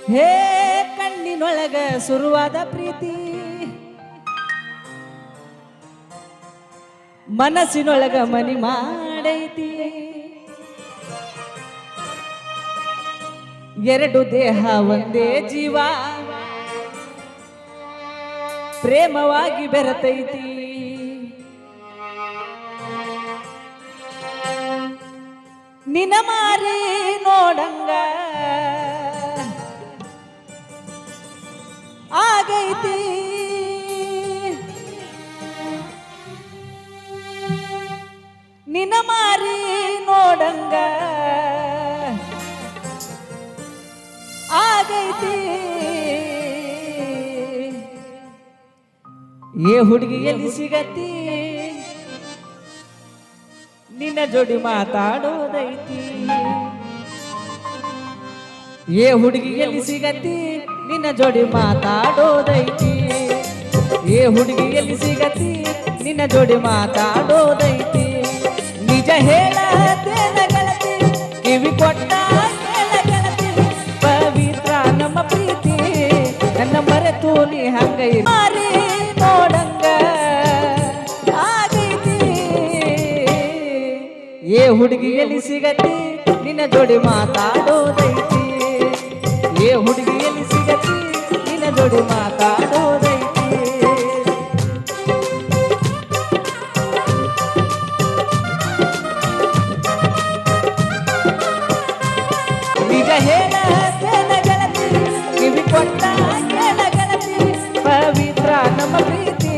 ಹೇ ಕಣ್ಣಿನೊಳಗ ಶುರುವಾದ ಪ್ರೀತಿ ಮನಸ್ಸಿನೊಳಗ ಮನಿ ಮಾಡೈತಿ ಎರಡು ದೇಹ ಒಂದೇ ಜೀವ ಪ್ರೇಮವಾಗಿ ಬೆರತೈತಿ ನಿನ ಮಾರಿ ನೋಡಂಗ ಆಗೈತಿ ನಿನ ಮಾರಿ ನೋಡಂಗ ಆಗೈತಿ ಏ ಹುಡುಗಿ ಎಲ್ಲಿ ಸಿಗತಿ ನಿನ್ನ ಜೋಡಿ ಮಾತಾಡೋದೈತಿ ಏ ಹುಡುಗಿ ಎಲ್ಲಿ ಸಿಗತಿ ನಿನ್ನ ಜೋಡಿ ಮಾತಾಡೋದೈತಿ ಏ ಹುಡುಗಿ ಎಲ್ಲಿ ಸಿಗತಿ ನಿನ್ನ ಜೋಡಿ ಮಾತಾಡೋದೈತಿ ನಿಜ ಹೇಳತೇನ ಗೆಳತಿ ಕಿವಿ ಕೊಟ್ಟ ಕೇಳ ಗೆಳತಿ ಪವಿತ್ರ ನಮ್ಮ ಪ್ರೀತಿ ನನ್ನ ಮರೆತು ನೀ ಹಂಗ ಮಾರಿ ನೋಡಂಗ ಆಗೈತಿ ಏ ಹುಡುಗಿ ಎಲ್ಲಿ ಸಿಗತಿ ನಿನ್ನ ಜೋಡಿ ಮಾತಾಡೋದೈತಿ ಏ ಹುಡುಗಿ ಎಲ್ಲಿ ಸಿಗತಿ ನಿನ್ನ ಜೋಡಿ ಮಾತಾಡೋದೈತಿ ನಿಜ ಹೇಳತೇನ ಗೆಳತಿ ಕಿವಿ ಕೊಟ್ಟ ಕೇಳ ಗೆಳತಿ ಪವಿತ್ರ ನಮ್ಮ ಪ್ರೀತಿ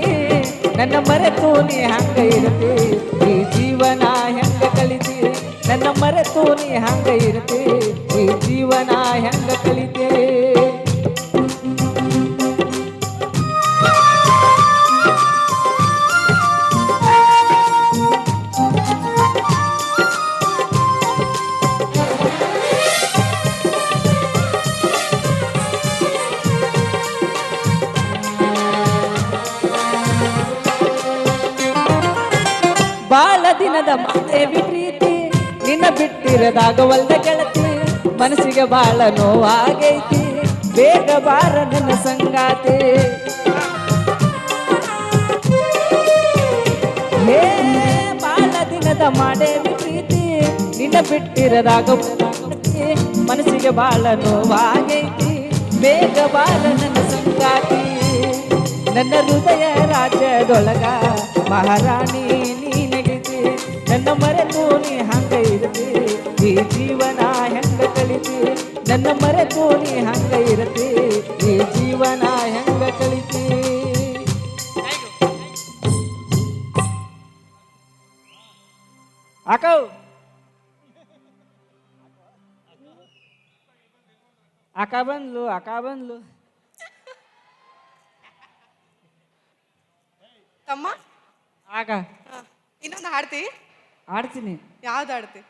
ನನ್ನ ಮರೆತು ನೀ ಹಂಗ ಇರತಿ ಈ ಜೀವನ ಹೆಂಗ ಕಲಿತಿ ನನ್ನ ಮರೆತು ನೀ ಹಂಗ ಇರತಿ ಈ ಜೀವನ ಹೆಂಗ ಕಲಿತೆ ಬಾಳ ದಿನದ ಮಾತೇವಿ ಪ್ರೀತಿ ನಿನ್ನ ಬಿಟ್ಟಿರದಾಗವಲ್ದ ಗೆಳತಿ ಮನಸ್ಸಿಗೆ ಬಾಳ ನೋವಾಗೈತಿ ಬೇಗ ಬಾರ ನನ್ನ ಸಂಗಾತಿ ಹೇ ಬಾಳ ದಿನದ ಮಾಡೇವಿ ಪ್ರೀತಿ ನಿನ್ನ ಬಿಟ್ಟಿರದಾಗವಲ್ದ ಮನಸ್ಸಿಗೆ ಬಾಳ ನೋವಾಗೈತಿ ಬೇಗ ಬಾರ ನನ್ನ ಸಂಗಾತಿ ನನ್ನ ಹೃದಯ ರಾಜ್ಯದೊಳಗ ಮಹಾರಾಣಿ ನೀನಗಿತಿ ನನ್ನ ಮರೆತು ನೀ ಹಂಗ ಇರತಿ ಈ ಜೀವನ ಹೆಂಗ ಕಲಿತಿ ನನ್ನ ಮರೆತು ನೀ ಹಂಗ ಇರತಿ ಈ ಜೀವನ ಹೆಂಗ ಕಲಿತಿ ಅಕ್ಕ ಬಂದ್ಲು ತಮ್ಮ ಆಗ ಇನ್ನೊಂದು ಹಾಡ್ತಿ ಆಡ್ತೀನಿ ಯಾವ್ದು ಹಾಡ್ತಿ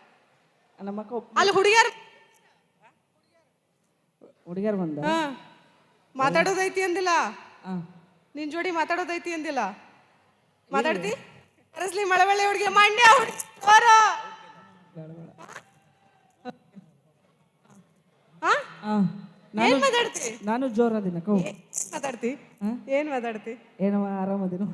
ನಮ್ಮಕ್ಕ ಅಲ್ಲಿ ಹುಡುಗಿಯರ್ ಬಂದ ಮಾತಾಡೋದೈತಿ ಅಂದಿಲ್ಲ ನಿನ್ ಜೋಡಿ ಮಾತಾಡೋದೈತಿ ಅಂದಿಲ್ಲ ಮಾತಾಡ್ತಿ ಕರೆಸ್ಲಿ ಮಳವಳ್ಳಿ ಹುಡುಗಿ ಮಂಡ್ಯ ಏನ್ ಮಾತಾಡ್ತಿ ನಾನು ಜೋರದಿನ ಮಾತಾಡ್ತಿ ಏನ್ ಮಾತಾಡ್ತಿ ಏನವ ಆರಾಮದಿನ